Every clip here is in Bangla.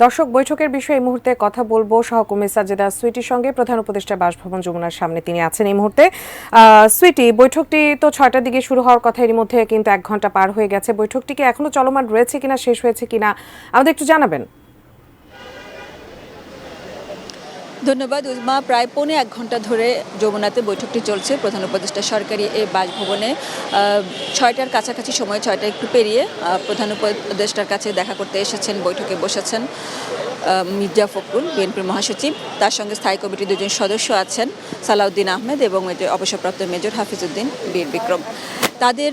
দর্শক বৈঠকের বিষয়ে এই মুহূর্তে কথা বলবো সহকর্মী সাজেদা সুইটির সঙ্গে। প্রধান উপদেষ্টা বাসভবন যমুনার সামনে তিনি আছেন এই মুহূর্তে। সুইটি, বৈঠকটি তো 6টার দিকে শুরু হওয়ার কথা, এর মধ্যে কিন্তু 1 ঘন্টা পার হয়ে গেছে। বৈঠকটি কি এখনো চলমান রয়েছে কিনা, শেষ হয়েছে কিনা আমাদের একটু জানাবেন। ধন্যবাদ উজমা। প্রায় 1.25 ঘন্টা ধরে যমুনাতে বৈঠকটি চলছে প্রধান উপদেষ্টা সরকারি এই বাসভবনে। 6টার কাছাকাছি সময়, 6টা একটু পেরিয়ে প্রধান উপদেষ্টার কাছে দেখা করতে এসেছেন, বৈঠকে বসেছেন মির্জা ফখরুল, বিএনপির মহাসচিব। তার সঙ্গে স্থায়ী কমিটির 2জন সদস্য আছেন, সালাউদ্দিন আহমেদ এবং অবসরপ্রাপ্ত মেজর হাফিজউদ্দিন বীর বিক্রম। তাদের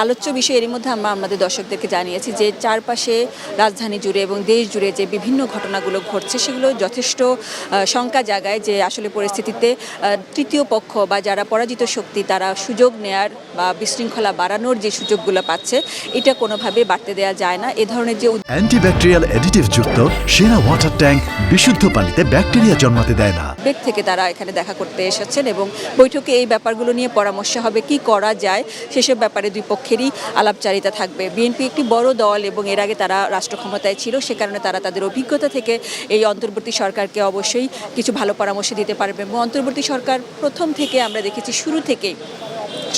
আলোচ্য বিষয় এরই মধ্যে আমরা আমাদের দর্শকদেরকে জানিয়েছি যে চারপাশে রাজধানী জুড়ে এবং দেশ জুড়ে যে বিভিন্ন ঘটনাগুলো ঘটছে সেগুলো যথেষ্ট শঙ্কা জাগায় যে আসলে পরিস্থিতিতে তৃতীয় পক্ষ বা যারা পরাজিত শক্তি তারা সুযোগ নেয়ার বা বিশৃঙ্খলা বাড়ানোর যে সুযোগগুলো পাচ্ছে এটা কোনোভাবে বাড়তে দেওয়া যায় না। এ ধরনের যে অ্যান্টিব্যাকটেরিয়াল অ্যাডিটিভ যুক্ত সেরা ওয়াটার ট্যাঙ্ক বিশুদ্ধ পানিতে ব্যাকটেরিয়া জন্মাতে দেয় না। বেগ থেকে তারা এখানে দেখা করতে এসেছেন এবং বৈঠকে এই ব্যাপারগুলো নিয়ে পরামর্শ হবে, কি করা যায় সেসব ব্যাপারে দুই পক্ষেরই আলাপচারিতা থাকবে। বিএনপি একটি বড় দল এবং এর আগে তারা রাষ্ট্র ক্ষমতায় ছিল, সে কারণে তারা তাদের অভিজ্ঞতা থেকে এই অন্তর্বর্তী সরকারকে অবশ্যই কিছু ভালো পরামর্শ দিতে পারবে। এবং অন্তর্বর্তী সরকার প্রথম থেকে আমরা দেখেছি শুরু থেকেই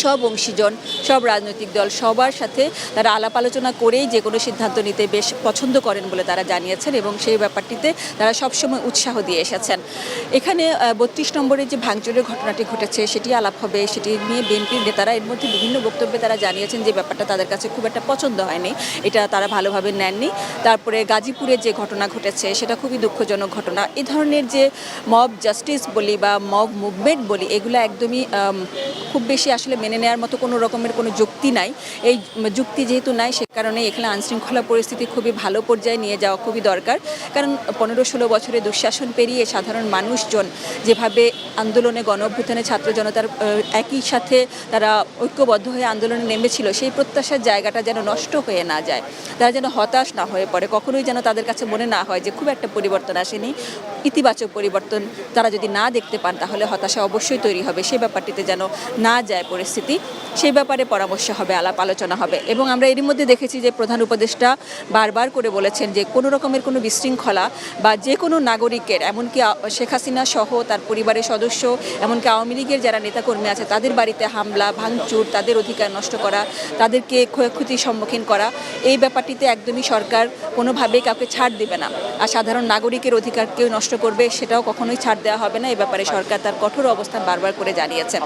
সব অংশীজন, সব রাজনৈতিক দল সবার সাথে তারা আলাপ আলোচনা করেই যে কোনো সিদ্ধান্ত নিতে বেশ পছন্দ করেন বলে তারা জানিয়েছেন এবং সেই ব্যাপারটিতে তারা সবসময় উৎসাহ দিয়ে এসেছেন। এখানে 32 নম্বরের যে ভাঙচুরের ঘটনাটি ঘটেছে সেটি আলাপ হবে, সেটি নিয়ে বিএনপির নেতারা এর মধ্যে বিভিন্ন বক্তব্যে তারা জানিয়েছেন যে ব্যাপারটা তাদের কাছে খুব একটা পছন্দ হয়নি, এটা তারা ভালোভাবে নেননি। তারপরে গাজীপুরে যে ঘটনা ঘটেছে সেটা খুবই দুঃখজনক ঘটনা। এ ধরনের যে মব জাস্টিস বলি বা মব মুভমেন্ট বলি, এগুলো একদমই খুব বেশি আসলে মেনে নেওয়ার মতো কোনো রকমের কোনো যুক্তি নাই। এই যুক্তি যেহেতু নাই সে কারণে এখানে আইনশৃঙ্খলা পরিস্থিতি খুবই ভালো পর্যায়ে নিয়ে যাওয়া খুবই দরকার। কারণ 15-16 বছরে দুঃশাসন পেরিয়ে সাধারণ মানুষজন যেভাবে আন্দোলনে গণ অভ্যুত্থানে ছাত্র জনতার একই সাথে তারা ঐক্যবদ্ধ হয়ে আন্দোলনে নেমেছিল, সেই প্রত্যাশার জায়গাটা যেন নষ্ট হয়ে না যায়, তারা যেন হতাশ না হয়ে পড়ে, কখনোই যেন তাদের কাছে মনে না হয় যে খুব একটা পরিবর্তন আসেনি। ইতিবাচক পরিবর্তন তারা যদি না দেখতে পান তাহলে হতাশা অবশ্যই তৈরি হবে। সেই ব্যাপারটিতে যেন না যায় পরিস্থিতি, সেই ব্যাপারে পরামর্শ হবে, আলাপ আলোচনা হবে। এবং আমরা এরই মধ্যে দেখেছি যে প্রধান উপদেষ্টা বারবার করে বলেছেন যে কোনো রকমের কোনো বিশৃঙ্খলা বা যে কোনো নাগরিকের, এমনকি শেখ হাসিনা সহ তার পরিবারের সদস্য, এমনকি আওয়ামী লীগের যারা নেতাকর্মী আছে তাদের বাড়িতে হামলা ভাঙচুর, তাদের অধিকার নষ্ট করা, তাদেরকে ক্ষয়ক্ষতির সম্মুখীন করা, এই ব্যাপারটিতে একদমই সরকার কোনোভাবেই কাউকে ছাড় দেবে না। আর সাধারণ নাগরিকের অধিকার কেউ নষ্ট করবে সেটাও কখনোই ছাড় দেওয়া হবে না। এই ব্যাপারে সরকার তার কঠোর অবস্থান বারবার করে জানিয়েছে।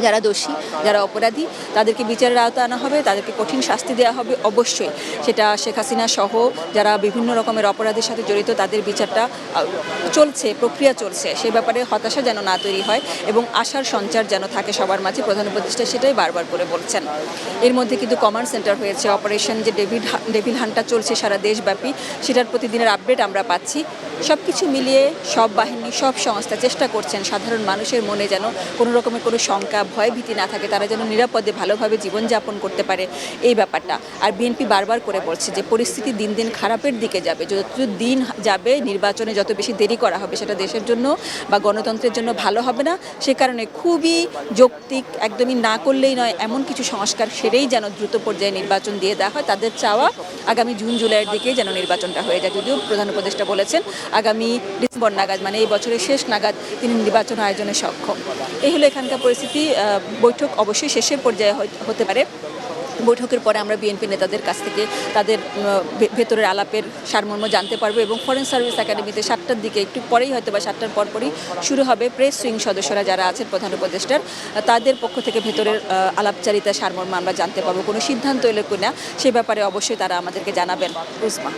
যারা দোষী, যারা অপরাধী তাদেরকে বিচারের আওতায় আনা হবে, তাদেরকে কঠিন শাস্তি দেওয়া হবে অবশ্যই। সেটা শেখ হাসিনা সহ যারা বিভিন্ন রকমের অপরাধের সাথে জড়িত তাদের বিচারটা চলছে, প্রক্রিয়া চলছে। সে ব্যাপারে হতাশা যেন না তৈরি হয় এবং আশার সঞ্চার যেন থাকে সবার মাঝে, প্রধান উপদেষ্টা সেটাই বারবার করে বলছেন। এর মধ্যে কিন্তু কমান্ড সেন্টার হয়েছে, অপারেশন যে ডেভিল হান্টটা চলছে সারা দেশব্যাপী, সেটার প্রতিদিনের আপডেট আমরা পাচ্ছি। সব কিছু মিলিয়ে সব বাহিনী, সব সংস্থা চেষ্টা করছেন সাধারণ মানুষের মনে যেন কোনো রকমের কোনো শঙ্কা, ভয়, ভীতি না থাকে, তারা যেন নিরাপদে ভালোভাবে জীবনযাপন করতে পারে, এই ব্যাপারটা। আর বিএনপি বারবার করে বলছে যে পরিস্থিতি দিন দিন খারাপের দিকে যাবে, যত দিন যাবে নির্বাচনে যত বেশি দেরি করা হবে সেটা দেশের জন্য বা গণতন্ত্রের জন্য ভালো হবে না। সে কারণে খুবই যৌক্তিক, একদমই না করলেই নয় এমন কিছু সংস্কার সেরেই যেন দ্রুত পর্যায়ে নির্বাচন দিয়ে দেওয়া হয়। তাদের চাওয়া আগামী জুন জুলাইয়ের দিকেই যেন নির্বাচনটা হয়ে যায়। যদিও প্রধান উপদেষ্টা বলেছেন আগামী ডিসেম্বর নাগাদ, মানে এই বছরের শেষ নাগাদ তিনি নির্বাচন আয়োজনে সক্ষম। এই হলো এখানকার পরিস্থিতি। বৈঠক অবশ্যই শেষের পর্যায়ে হতে পারে। বৈঠকের পরে আমরা বিএনপি নেতাদের কাছ থেকে তাদের ভেতরের আলাপের সারমর্ম জানতে পারবো এবং ফরেন সার্ভিস একাডেমিতে 7টার দিকে একটু পরেই হয়তো বা 7টার পরপরই শুরু হবে প্রেস উইং সদস্যরা যারা আছেন প্রধান উপদেষ্টার, তাদের পক্ষ থেকে ভেতরের আলাপচারিতার সারমর্ম আমরা জানতে পারবো। কোনো সিদ্ধান্ত এলো কিনা সে ব্যাপারে অবশ্যই তারা আমাদেরকে জানাবেন। উসমা।